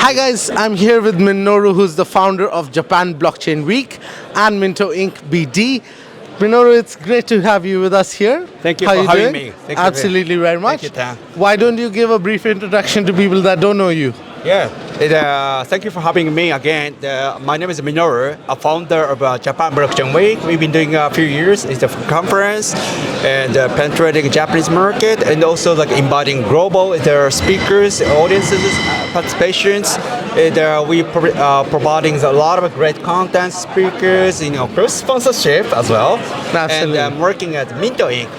Hi guys, I'm here with Minoru, who's the founder of Japan Blockchain Week and Minto Inc. BD. Minoru, it's great to have you with us here. Thank you How for you having doing? me. Thank you. Absolutely very much. Thank you, Tan. Why don't you give a brief introduction to people that don't know you? Yeah, thank you for having me again. My name is Minoru, a founder of Japan Blockchain Week. We've been doing a few years. It's a conference and penetrating Japanese market, and also like inviting global speakers, audiences, participations. And we providing a lot of great content, speakers, cross sponsorship as well. Absolutely. And I'm working at Minto Inc.,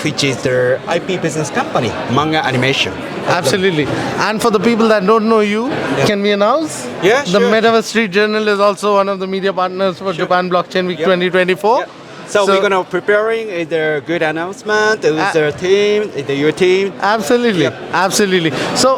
which is their IP business company, manga animation. Absolutely. And for the people that don't know you, can we announce? Yeah, The sure. Metaverse Street Journal is also one of the media partners for Japan Blockchain Week 2024. Yep. So we're gonna preparing a good announcement with their team, your team. Absolutely, Yep. absolutely. So,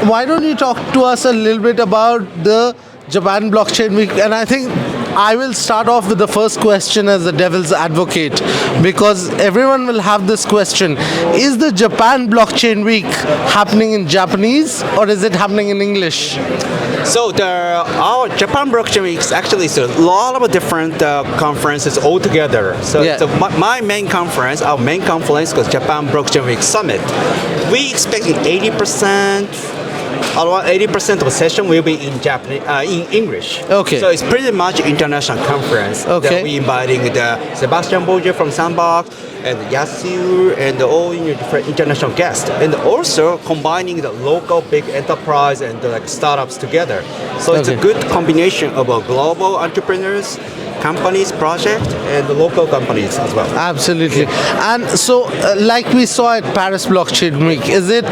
why don't you talk to us a little bit about the Japan Blockchain Week? And I think I will start off with the first question as the devil's advocate, because everyone will have this question: is the Japan Blockchain Week happening in Japanese or is it happening in English? So our Japan Blockchain Week is actually a lot of different conferences all together. So, Yeah. my main conference, our main conference, is Japan Blockchain Week Summit. We expecting 80%. Around 80% of the session will be in Japanese, in English. Okay. So it's pretty much international conference. Okay. That we inviting the Sebastian Bourget from Sandbox and Yasu and all different international guests, and also combining the local big enterprise and startups together. So it's a Okay. good combination of global entrepreneurs, companies, project, and the local companies as well. Absolutely. And so, like we saw at Paris Blockchain Week, is it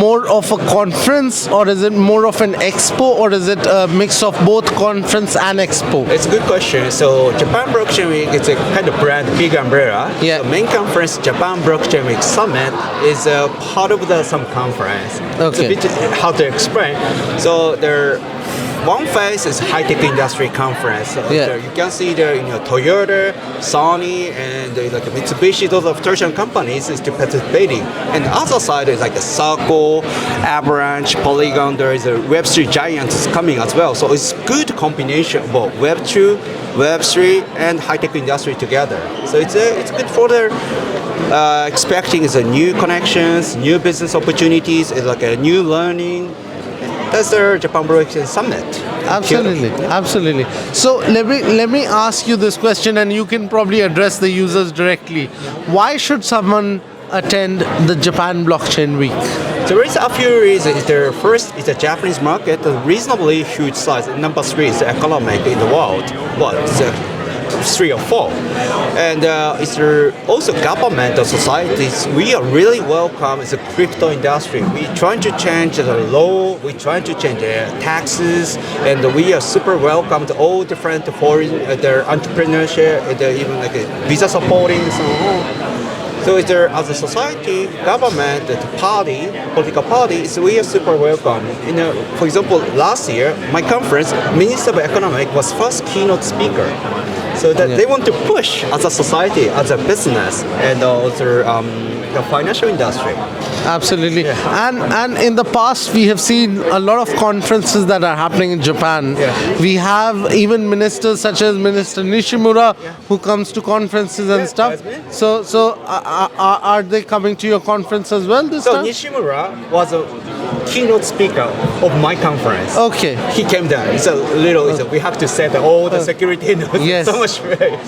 more of a conference or is it more of an expo or is it a mix of both conference and expo? It's a good question. So Japan Blockchain Week is a kind of brand, big umbrella. Yeah. The main conference, Japan Blockchain Week Summit, is a part of some conference. Okay. It's a bit hard to explain. So one phase is high-tech industry conference. So Yeah. you can see there, Toyota, Sony, and Mitsubishi, those are tertiary companies is participating. And the other side is like a Circle, Avalanche, Polygon. There is a Web3 giants coming as well. So it's good combination of both Web2, Web3, and high-tech industry together. So it's good for their expecting is a new connections, new business opportunities, is like a new learning. That's the Japan Blockchain Summit. Absolutely, absolutely. So let me ask you this question, and you can probably address the users directly. Why should someone attend the Japan Blockchain Week? There is a few reasons. First is the Japanese market, a reasonably huge size. Number three is the economic in the world. Well, it's 3 or 4. And it's also government or societies. We are really welcome as a crypto industry. We trying to change the law. We trying to change the taxes, and we are super welcome to all different foreign their entrepreneurship, even like visa supporting and so on. So is there, as a society, government, the party, political parties, we are super welcome. For example, last year, my conference, Minister of Economic was first keynote speaker. So that they want to push as a society, as a business, and also the financial industry. Absolutely. Yeah. And in the past, we have seen a lot of conferences that are happening in Japan. Yeah. We have even ministers such as Minister Nishimura who comes to conferences and Yeah, stuff. that's me. So are they coming to your conference as well this So time? Nishimura was a keynote speaker of my conference. Okay. He came down. It's a little. We have to set all the security. Yes. So much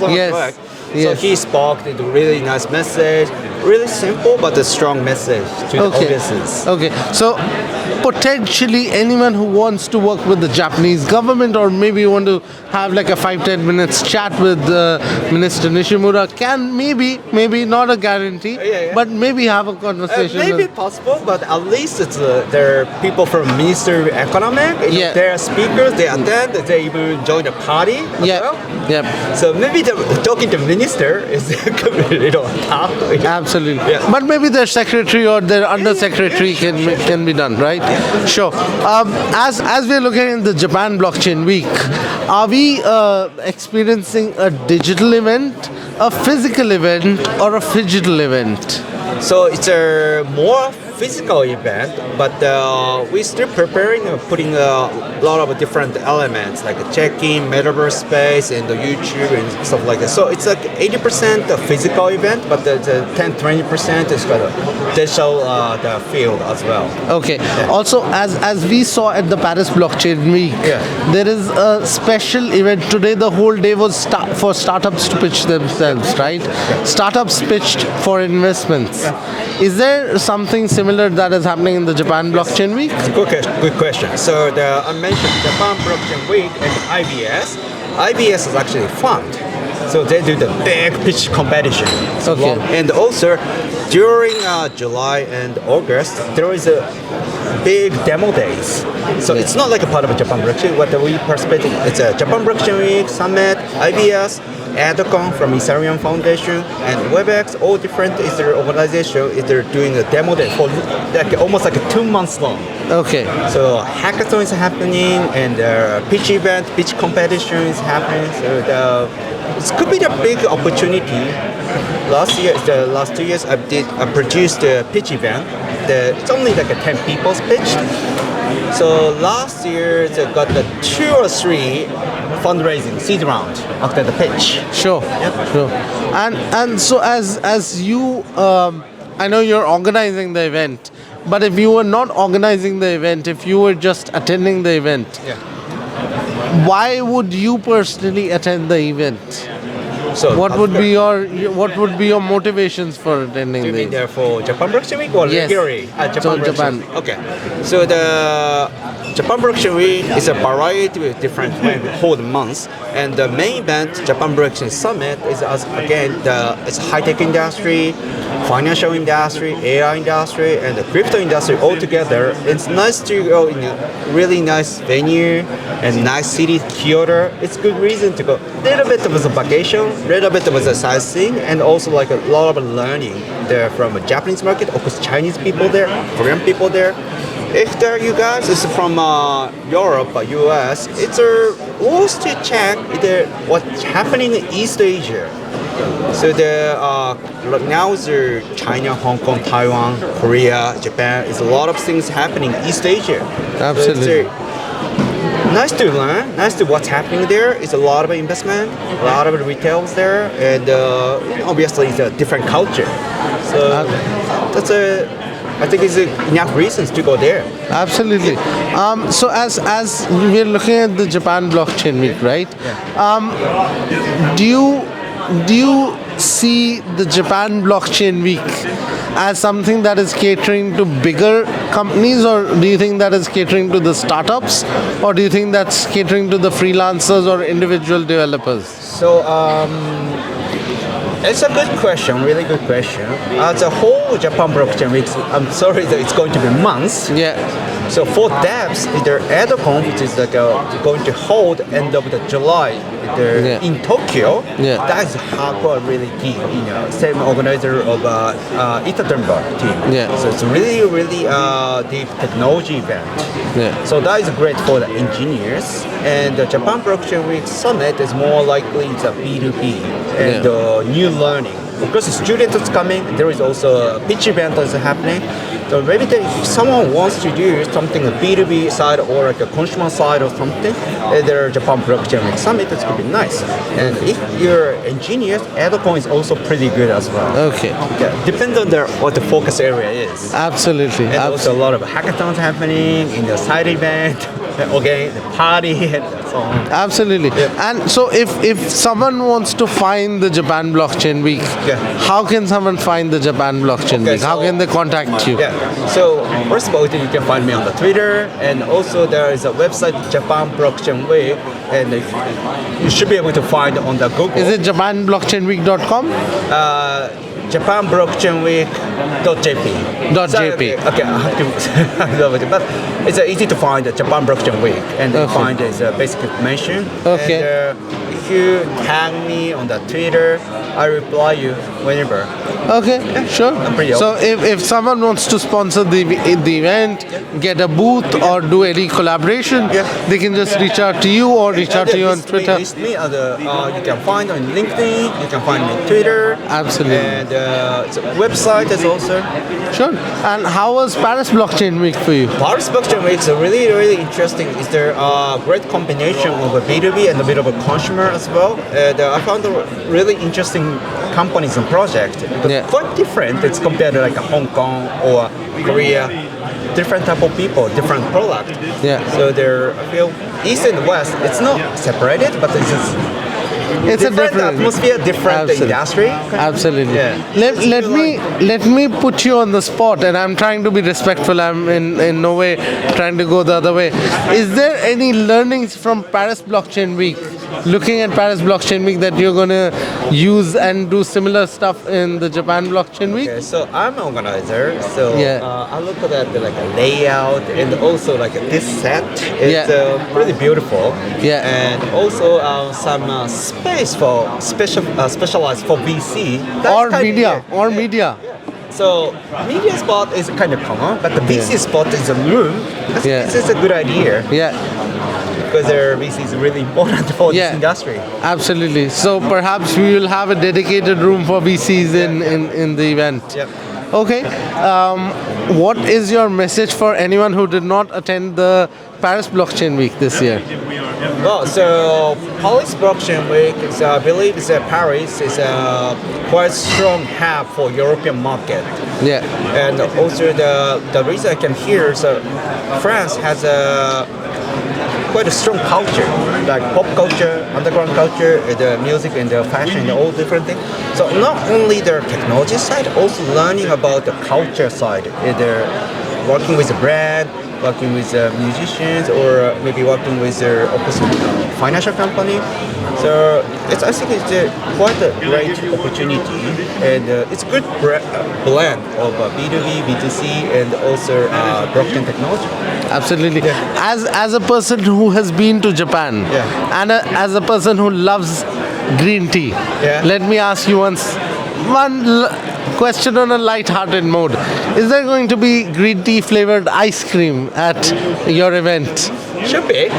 Yes. work. So Yes. he spoke a really nice message, really simple but a strong message to the audiences. Okay. So potentially anyone who wants to work with the Japanese government or maybe want to have like a 5-10 minutes chat with Minister Nishimura can maybe not a guarantee, Yeah. but maybe have a conversation. Maybe possible, but at least it's there are people from Ministry of Economic. Yeah. They are speakers. They attend. They even join the party. As Yeah. well. Yep. So maybe talking to minister is could be a little tough. Absolutely. Yeah. But maybe their secretary or their under secretary can be done, right? Sure. As we're looking at the Japan Blockchain Week, are we experiencing a digital event, a physical event, or a digital event? So it's a more physical event, but we're still preparing, putting a lot of different elements like check-in, Metaverse space, and the YouTube and stuff like that. So it's like 80% a physical event, but the 10-20% is kind of digital the field as well. Okay. Also, as we saw at the Paris Blockchain Week, there is a special event today. The whole day was for startups to pitch themselves, right? Startups pitched for investments. Is there something similar that is happening in the Japan Blockchain Week? Good question. So I mentioned Japan Blockchain Week and IBS. IBS is actually a fund. So they do the big pitch competition. And also during July and August, there is a big demo days. So it's not like a part of a Japan Blockchain. What we participate in, it's a Japan Blockchain Week, Summit, IBS, Adcon from Ethereum Foundation, and WebEx. All different is their organization. Is they're doing a demo day for like almost like a 2 months long. Okay. So hackathon is happening, and pitch event, pitch competition is happening. So it could be a big opportunity. The last 2 years, I produced a pitch event. It's only like a 10 people's pitch. So last year, they got the 2 or 3 fundraising seed round after the pitch. Sure. Sure. And so as you, I know you're organizing the event, but if you were not organizing the event, if you were just attending the event, why would you personally attend the event? So what would be your motivations for attending the event? You mean the there for Japan Blockchain Week or regularly? Japan. Okay. So the Japan Blockchain Week is a variety of different whole months, and the main event, Japan Blockchain Summit, is it's high-tech industry, financial industry, AI industry, and the crypto industry all together. It's nice to go in a really nice venue and nice city, Kyoto. It's good reason to go. A little bit of a vacation, a little bit of a sightseeing, and also like a lot of learning there from a Japanese market, of course Chinese people there, Korean people there. If there you guys is from Europe or US, it's worth to check what's happening in East Asia. So now the China, Hong Kong, Taiwan, Korea, Japan, is a lot of things happening in East Asia. Absolutely. So nice to learn, nice to what's happening there. It's a lot of investment, a lot of retails there, and obviously it's a different culture. So I think it's enough reasons to go there. Absolutely. So as we're looking at the Japan Blockchain Week, right? Do you see the Japan Blockchain Week as something that is catering to bigger companies, or do you think that is catering to the startups, or do you think that's catering to the freelancers or individual developers? So it's a good question, really good question. As a whole Japan Blockchain Week, I'm sorry that it's going to be months. So for devs, their Adcon, which is like going to hold end of the July in Tokyo, that is hardcore really key. Same organizer of Itatemba team. So it's really, really deep technology event. So that is great for the engineers. And the Japan Blockchain Week Summit is more likely it's a B2B and new learning. Because students is coming, there is also a pitch event that's happening. So maybe if someone wants to do something a B2B side or like a consumer side or something, their Japan Blockchain Week Summit is going to be nice. And if you're engineers, Adcon is also pretty good as well. Okay. Depends on what the focus area is. Absolutely. And also a lot of hackathons happening in the side event, again, the party and so on. Absolutely. And so if someone wants to find the Japan Blockchain Week, how can someone find the Japan Blockchain Week? How can they contact you? So first of all, you can find me on the Twitter, and also there is a website, Japan Blockchain Week, and you should be able to find on the Google. Is it japanblockchainweek.com? japanblockchainweek.jp. .jp. Okay, I have to, but it's easy to find the Japan Blockchain Week, and you find its basic information. Okay. And, if you tag me on the Twitter, I reply you whenever. Okay, sure. pretty So if someone wants to sponsor the event, get a booth or do any collaboration, they can just reach out to you or reach out to you on Twitter. List me on you can find on LinkedIn, you can find me on Twitter. Absolutely. And the website is also. Sure. And how was Paris Blockchain Week for you? Paris Blockchain Week is really, really interesting. It's there a great combination of a B2B and a bit of a consumer as well. And I found a really interesting companies and projects. Quite different. It's compared to like a Hong Kong or Korea. Different type of people, different product. Yeah. So they're, I feel, East and West, it's not separated, but it's just it's a different atmosphere, different industry. Absolutely. Yeah. Let me put you on the spot, and I'm trying to be respectful. I'm in no way trying to go the other way. Is there any learnings from Paris Blockchain Week? Looking at Paris Blockchain Week that you're gonna use and do similar stuff in the Japan Blockchain Week? Okay, so I'm an organizer. So I look at the like a layout and also like this set. It's pretty beautiful. Yeah. And also some space for specialized for VC. Media. So media spot is kind of common, but the VC spot is a room. This is a good idea. Yeah. Because their VC is really important for this industry. Absolutely. So perhaps we will have a dedicated room for VCs in the event. Yep. Okay. What is your message for anyone who did not attend the Paris Blockchain Week this year? Well, so Paris Blockchain Week is, I believe, is Paris is a quite strong hub for European market. Yeah. And also the reason I can hear is France has quite a strong culture, like pop culture, underground culture, the music and the fashion, and all different things. So not only their technology side, also learning about the culture side. They're working with a brand, working with musicians, or maybe working with their opposite financial company. So I think it's quite a great opportunity, and it's a good blend of B2B, B2C, and also blockchain technology. Absolutely. As a person who has been to Japan, and as a person who loves green tea, let me ask you one question on a light-hearted mode. Is there going to be green tea flavored ice cream at your event? Should be.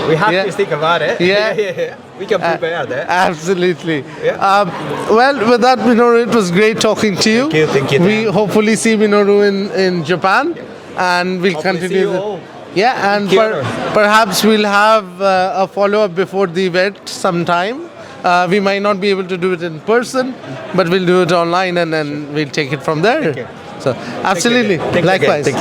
We have to think about it. Yeah. We can prepare that. Absolutely. Well, with that, Minoru, it was great talking to you. Thank you. We hopefully see Minoru in Japan, and we'll continue. And perhaps we'll have a follow-up before the event sometime. We might not be able to do it in person, but we'll do it online, and then we'll take it from there. So, absolutely. Likewise. Thank you.